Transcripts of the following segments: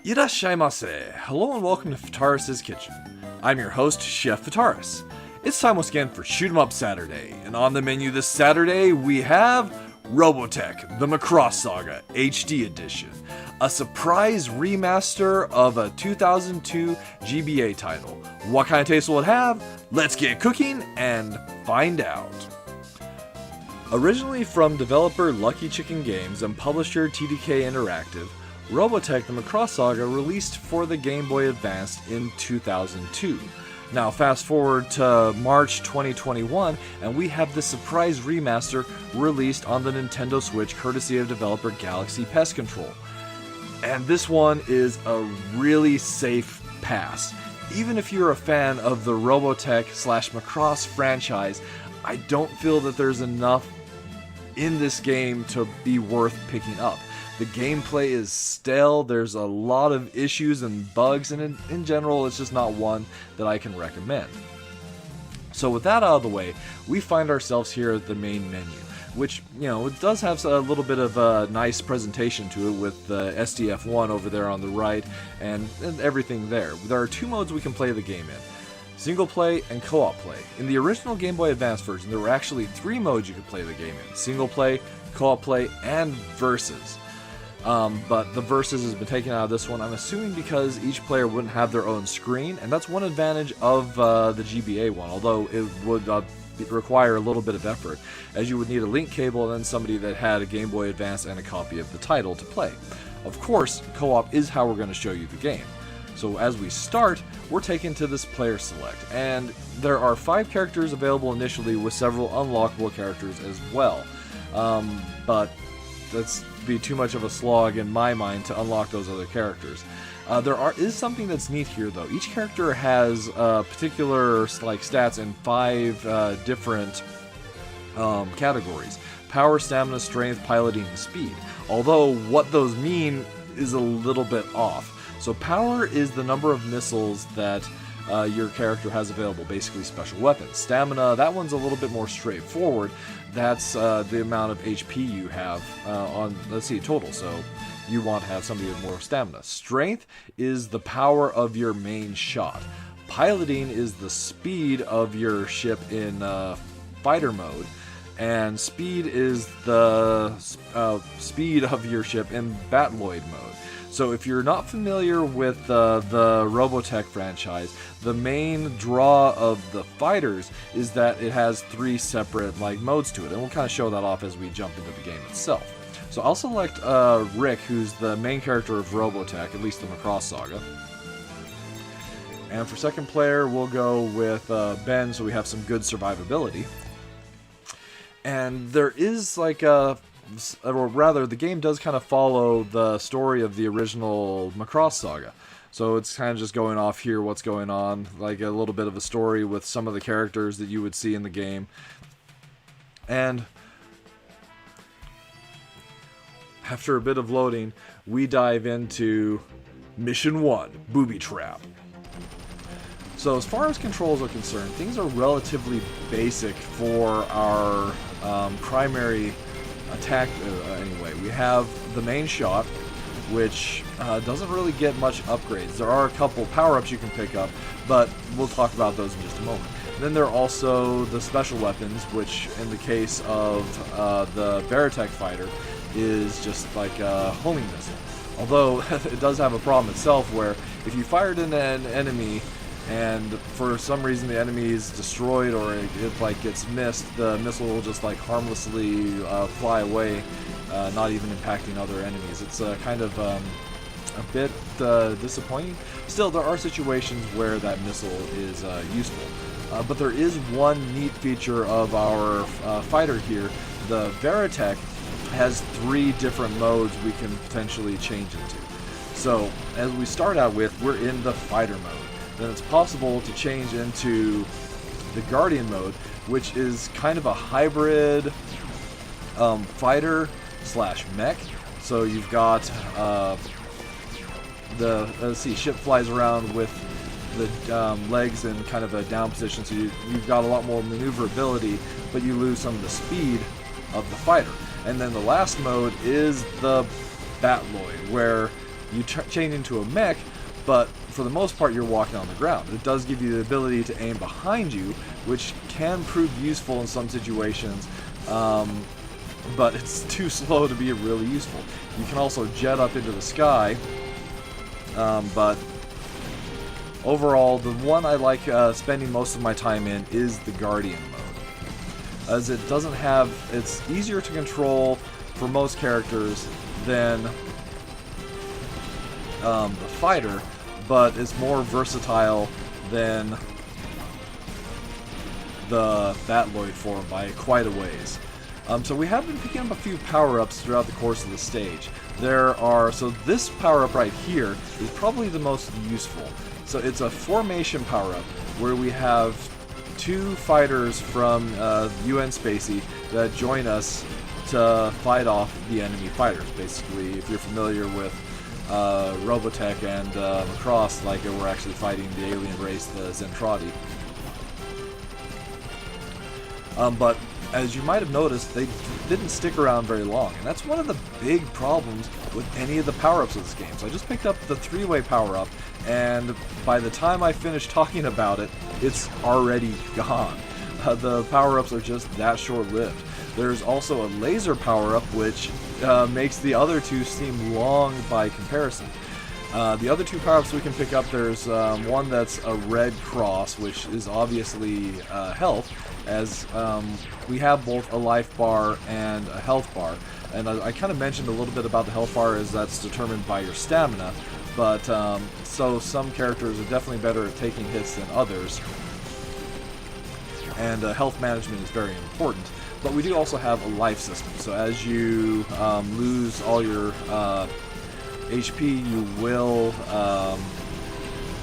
Irashaimase. Hello and welcome to Fataris' Kitchen. I'm your host, Chef Fataris. It's time once again for Shoot 'em Up Saturday, and on the menu this Saturday we have Robotech, the Macross Saga HD Edition, a surprise remaster of a 2002 GBA title. What kind of taste will it have? Let's get cooking and find out. Originally from developer Lucky Chicken Games and publisher TDK Interactive, Robotech the Macross Saga released for the Game Boy Advance in 2002. Now fast forward to March 2021 and we have the surprise remaster released on the Nintendo Switch courtesy of developer Galaxy Pest Control. And this one is a really safe pass. Even if you're a fan of the Robotech/Macross franchise, I don't feel that there's enough in this game to be worth picking up. The gameplay is stale, there's a lot of issues and bugs, and in general it's just not one that I can recommend. So with that out of the way, we find ourselves here at the main menu, which, you know, it does have a little bit of a nice presentation to it with the SDF1 over there on the right and everything there. There are two modes we can play the game in: single play and co-op play. In the original Game Boy Advance version, there were actually three modes you could play the game in: single play, co-op play, and versus. But the versus has been taken out of this one, I'm assuming because each player wouldn't have their own screen, and that's one advantage of the GBA one, although it would require a little bit of effort, as you would need a link cable and then somebody that had a Game Boy Advance and a copy of the title to play. Of course, co-op is how we're going to show you the game. So as we start, we're taken to this player select, and there are 5 characters available initially with several unlockable characters as well. But that's be too much of a slog in my mind to unlock those other characters. There is something that's neat here though. Each character has particular stats in 5 different categories: power, stamina, strength, piloting, and speed. Although what those mean is a little bit off. So power is the number of missiles that your character has available, basically special weapons. Stamina, that one's a little bit more straightforward. That's the amount of HP you have on, let's see, total. So you want to have somebody with more stamina. Strength is the power of your main shot. Piloting is the speed of your ship in fighter mode. And speed is the speed of your ship in Battloid mode. So if you're not familiar with the Robotech franchise, the main draw of the fighters is that it has 3 separate modes to it, and we'll kind of show that off as we jump into the game itself. So I'll select Rick, who's the main character of Robotech, at least the Macross Saga. And for second player, we'll go with Ben, so we have some good survivability. And there is or rather, the game does kind of follow the story of the original Macross Saga. So it's kind of just going off here what's going on, like a little bit of a story with some of the characters that you would see in the game. And after a bit of loading, we dive into Mission 1, Booby Trap. So as far as controls are concerned, things are relatively basic for our primary attack. Anyway, we have the main shot, which doesn't really get much upgrades. There are a couple power-ups you can pick up, but we'll talk about those in just a moment. Then there are also the special weapons, which in the case of the Robotech fighter is just like a homing missile. Although it does have a problem itself where if you fired in an enemy and for some reason the enemy is destroyed or it gets missed, the missile will just harmlessly fly away, not even impacting other enemies. It's kind of a bit disappointing. Still, there are situations where that missile is useful. But there is one neat feature of our fighter here. The Robotech has 3 different modes we can potentially change into. So as we start out with, we're in the fighter mode. Then it's possible to change into the Guardian mode, which is kind of a hybrid fighter slash mech. So you've got ship flies around with the legs in kind of a down position, so you've got a lot more maneuverability, but you lose some of the speed of the fighter. And then the last mode is the Battloid, where you change into a mech, but for the most part you're walking on the ground. It does give you the ability to aim behind you, which can prove useful in some situations, but it's too slow to be really useful. You can also jet up into the sky, but overall the one I like spending most of my time in is the Guardian mode, as it doesn't have, it's easier to control for most characters than the fighter, but it's more versatile than the Batloid form by quite a ways. So we have been picking up a few power-ups throughout the course of the stage. So this power-up right here is probably the most useful. So it's a formation power-up where we have 2 fighters from UN Spacey that join us to fight off the enemy fighters. Basically, if you're familiar with Robotech and Macross, like we're actually fighting the alien race, the Zentradi. But as you might have noticed, they didn't stick around very long, and that's one of the big problems with any of the power-ups of this game. So I just picked up the 3-way power-up, and by the time I finish talking about it, it's already gone. The power-ups are just that short-lived. There's also a laser power-up, which makes the other 2 seem long by comparison. The other 2 power-ups we can pick up, there's one that's a red cross, which is obviously health, as we have both a life bar and a health bar. And I kind of mentioned a little bit about the health bar, as that's determined by your stamina, but so some characters are definitely better at taking hits than others, and health management is very important. But we do also have a life system, so as you lose all your HP, you will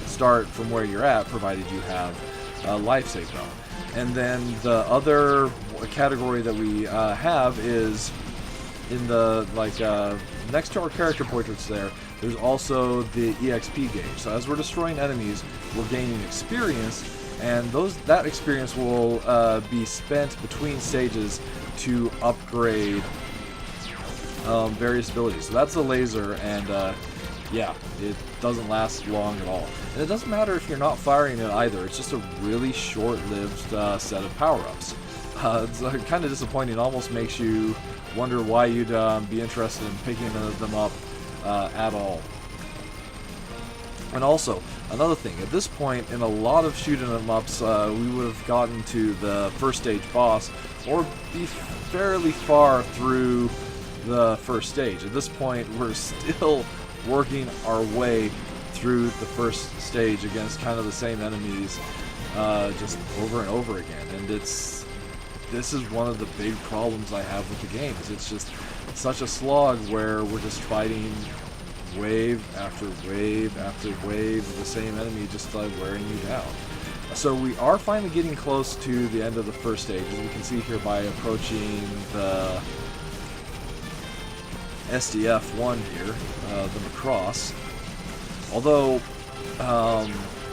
start from where you're at, provided you have a life save though. And then the other category that we have is in the next to our character portraits there's also the EXP gauge. So as we're destroying enemies, we're gaining experience, and that experience will be spent between stages to upgrade various abilities. So that's a laser, and yeah, it doesn't last long at all. And it doesn't matter if you're not firing it either, it's just a really short-lived set of power-ups. It's kind of disappointing, almost makes you wonder why you'd be interested in picking them up at all. And also, another thing, at this point in a lot of shoot 'em ups, we would have gotten to the first stage boss, or be fairly far through the first stage. At this point, we're still working our way through the first stage against kind of the same enemies, just over and over again. And this is one of the big problems I have with the game, is it's just such a slog where we're just fighting wave after wave after wave of the same enemy, just wearing you down. So we are finally getting close to the end of the first stage, as we can see here by approaching the SDF-1 here, the Macross. Although,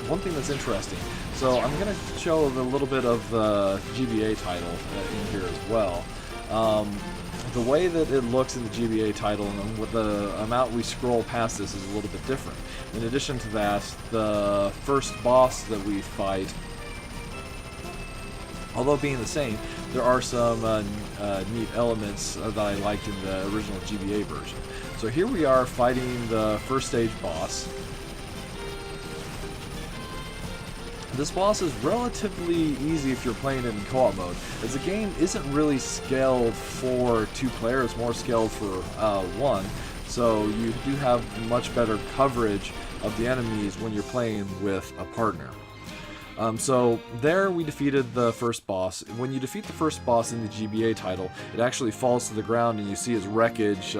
one thing that's interesting, so I'm going to show a little bit of the GBA title in here as well. The way that it looks in the GBA title and with the amount we scroll past this is a little bit different. In addition to that, the first boss that we fight, although being the same, there are some neat elements that I liked in the original GBA version. So here we are fighting the first stage boss. This boss is relatively easy if you're playing it in co-op mode, as the game isn't really scaled for 2 players, more scaled for 1, so you do have much better coverage of the enemies when you're playing with a partner. So there we defeated the first boss. When you defeat the first boss in the GBA title, it actually falls to the ground and you see his wreckage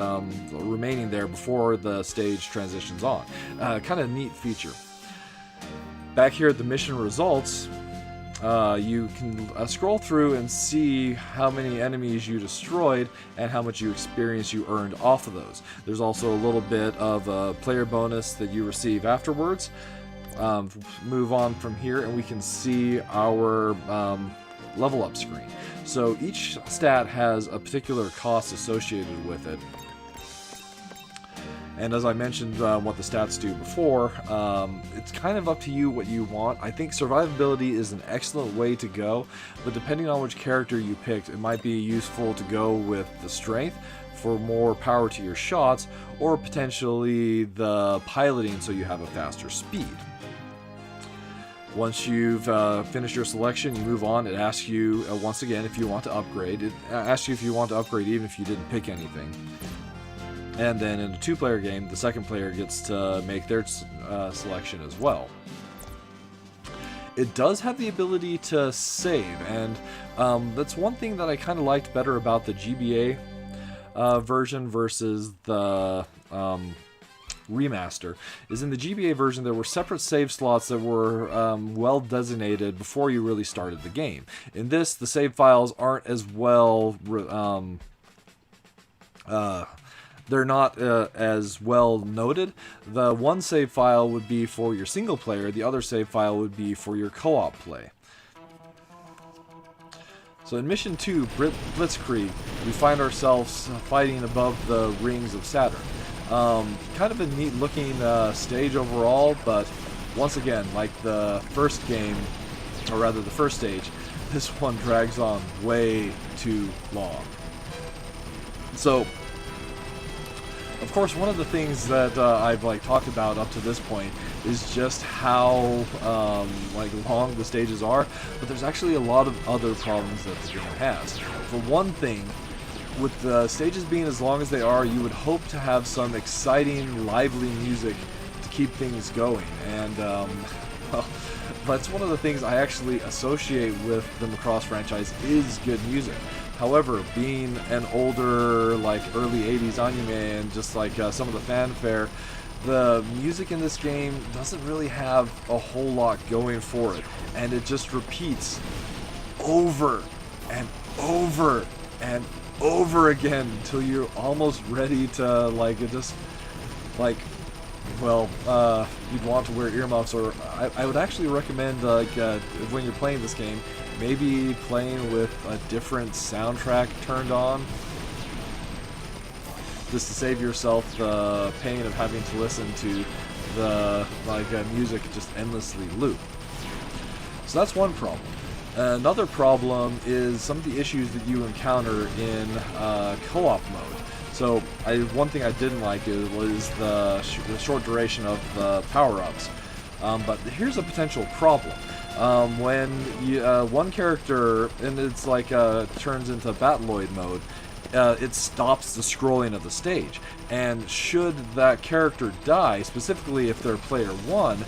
remaining there before the stage transitions on. Kind of neat feature. Back here at the mission results, you can scroll through and see how many enemies you destroyed and how much experience you earned off of those. There's also a little bit of a player bonus that you receive afterwards. Move on from here and we can see our level up screen. So each stat has a particular cost associated with it. And as I mentioned what the stats do before, it's kind of up to you what you want. I think survivability is an excellent way to go, but depending on which character you picked, it might be useful to go with the strength for more power to your shots, or potentially the piloting so you have a faster speed. Once you've finished your selection, you move on. It asks you, once again, if you want to upgrade. It asks you if you want to upgrade even if you didn't pick anything. And then in a two-player game, the second player gets to make their selection as well. It does have the ability to save, and that's one thing that I kind of liked better about the GBA version versus the remaster, is in the GBA version there were separate save slots that were well designated before you really started the game. In this, the save files aren't as well they're not as well noted. The one save file would be for your single player, the other save file would be for your co-op play. So in Mission 2, Blitzkrieg, we find ourselves fighting above the rings of Saturn. Kind of a neat looking stage overall, but once again, like the first game, or rather the first stage, this one drags on way too long. So, of course, one of the things that I've talked about up to this point is just how long the stages are, but there's actually a lot of other problems that the game has. For one thing, with the stages being as long as they are, you would hope to have some exciting, lively music to keep things going, and well, that's one of the things I actually associate with the Macross franchise is good music. However, being an older, early 80s anime and just some of the fanfare, the music in this game doesn't really have a whole lot going for it, and it just repeats over and over and over again until you're almost ready to you'd want to wear earmuffs, or I would actually recommend when you're playing this game, maybe playing with a different soundtrack turned on, just to save yourself the pain of having to listen to the music just endlessly loop. So that's one problem. Another problem is some of the issues that you encounter in co-op mode. So one thing I didn't like was the short duration of the power-ups. But here's a potential problem. When one character, and it's turns into Battloid mode, it stops the scrolling of the stage. And should that character die, specifically if they're player 1,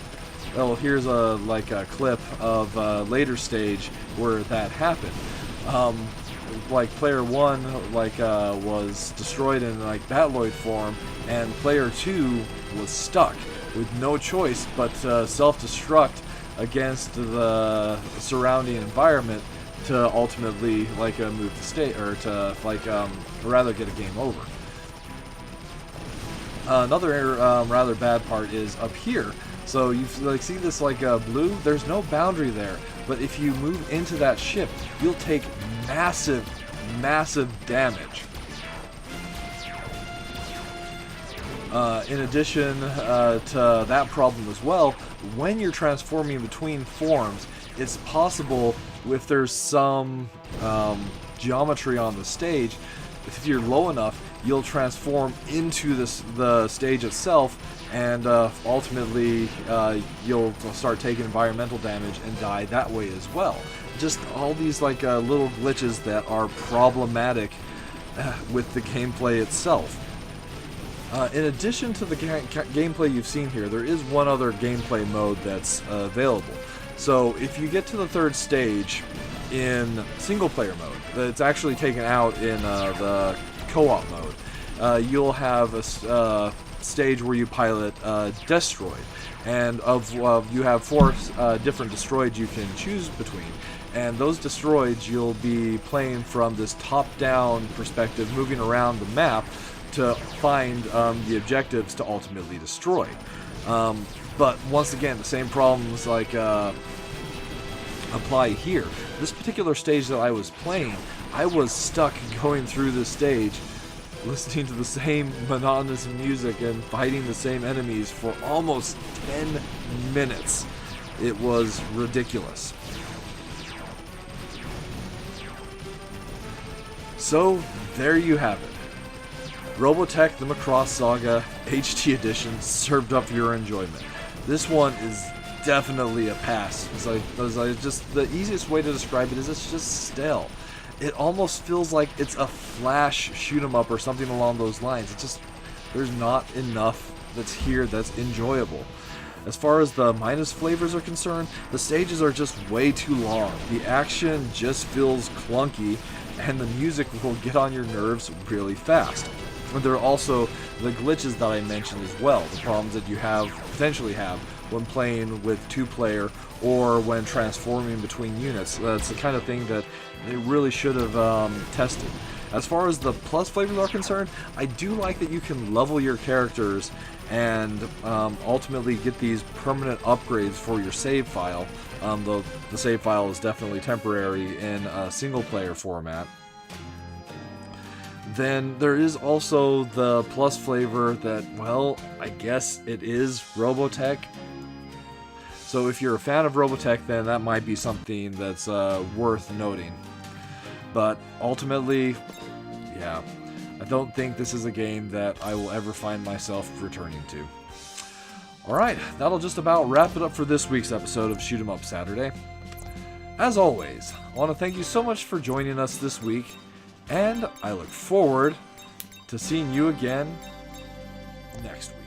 well, here's a clip of a later stage where that happened. Player 1 was destroyed in Battloid form, and player 2 was stuck with no choice but self-destruct against the surrounding environment to ultimately move the state, or to rather get a game over. Another rather bad part is up here. So you see this blue, there's no boundary there, but if you move into that ship, you'll take massive damage. In addition to that problem as well, when you're transforming between forms, it's possible, if there's some geometry on the stage, if you're low enough, you'll transform into the stage itself, and ultimately you'll start taking environmental damage and die that way as well. Just all these little glitches that are problematic with the gameplay itself. In addition to the gameplay you've seen here, there is one other gameplay mode that's available. So if you get to the third stage in single player mode, it's actually taken out in the co-op mode. You'll have a stage where you pilot Destroid, and you have 4 different Destroids you can choose between, and those Destroids you'll be playing from this top-down perspective, moving around the map to find the objectives to ultimately destroy. But once again, the same problems apply here. This particular stage that I was playing, I was stuck going through this stage listening to the same monotonous music and fighting the same enemies for almost 10 minutes. It was ridiculous. So, there you have it. Robotech the Macross Saga HD Edition served up your enjoyment. This one is definitely a pass. Just the easiest way to describe it is it's just stale. It almost feels like it's a Flash shoot 'em up or something along those lines. It's just, there's not enough that's here that's enjoyable. As far as the minus flavors are concerned, the stages are just way too long. The action just feels clunky, and the music will get on your nerves really fast. And there are also the glitches that I mentioned as well, the problems that you potentially have when playing with two-player or when transforming between units. That's the kind of thing that they really should have tested. As far as the plus flavors are concerned, I do like that you can level your characters and ultimately get these permanent upgrades for your save file. Though the save file is definitely temporary in a single-player format. Then there is also the plus flavor that, well, I guess it is Robotech. So if you're a fan of Robotech, then that might be something that's worth noting. But ultimately, yeah, I don't think this is a game that I will ever find myself returning to. Alright, that'll just about wrap it up for this week's episode of Shoot 'em Up Saturday. As always, I want to thank you so much for joining us this week, and I look forward to seeing you again next week.